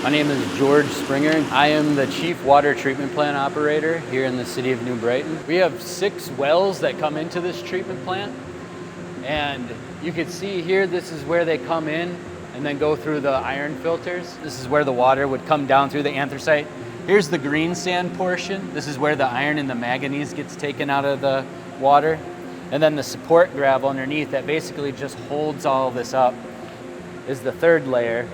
My name is George Springer. I am the Chief Water Treatment Plant Operator here in the city of New Brighton. We have 6 wells that come into this treatment plant. And you can see here, this is where they come in and then go through the iron filters. This is where the water would come down through the anthracite. Here's the green sand portion. This is where the iron and the manganese gets taken out of the water. And then the support gravel underneath that basically just holds all of this up is the 3rd layer.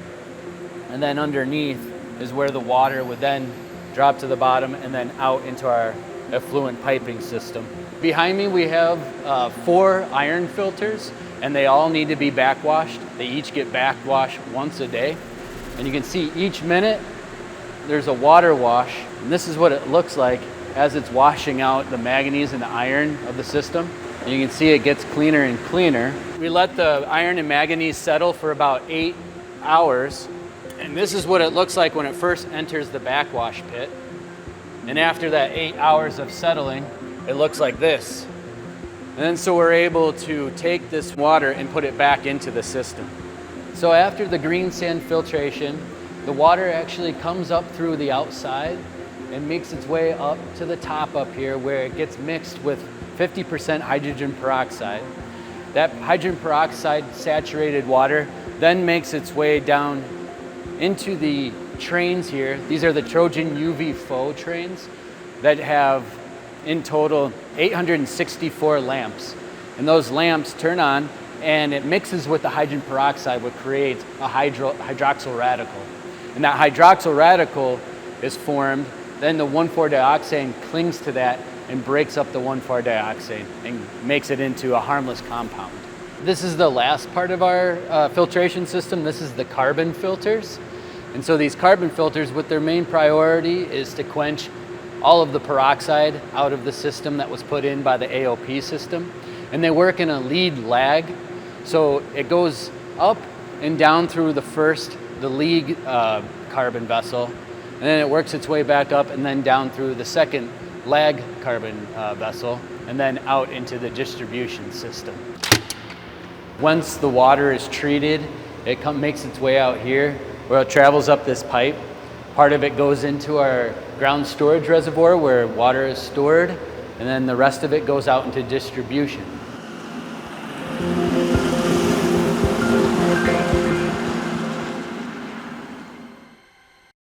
And then underneath is where the water would then drop to the bottom and then out into our effluent piping system. Behind me we have 4 iron filters, and they all need to be backwashed. They each get backwashed once a day. And you can see each minute there's a water wash, and this is what it looks like as it's washing out the manganese and the iron of the system. And you can see it gets cleaner and cleaner. We let the iron and manganese settle for about 8 hours. And this is what it looks like when it first enters the backwash pit. And after that 8 hours of settling, it looks like this. And then so we're able to take this water and put it back into the system. So after the green sand filtration, the water actually comes up through the outside and makes its way up to the top up here, where it gets mixed with 50% hydrogen peroxide. That hydrogen peroxide saturated water then makes its way down into the trains here. These are the Trojan UV flow trains that have in total 864 lamps. And those lamps turn on and it mixes with the hydrogen peroxide, which creates a hydroxyl radical. And that hydroxyl radical is formed, then the 1,4-dioxane clings to that and breaks up the 1,4-dioxane and makes it into a harmless compound. This is the last part of our filtration system. This is the carbon filters. And so these carbon filters, with their main priority is to quench all of the peroxide out of the system that was put in by the AOP system. And they work in a lead lag. So it goes up and down through the lead carbon vessel, and then it works its way back up and then down through the second lag carbon vessel, and then out into the distribution system. Once the water is treated, it makes its way out here, where it travels up this pipe. Part of it goes into our ground storage reservoir where water is stored, and then the rest of it goes out into distribution.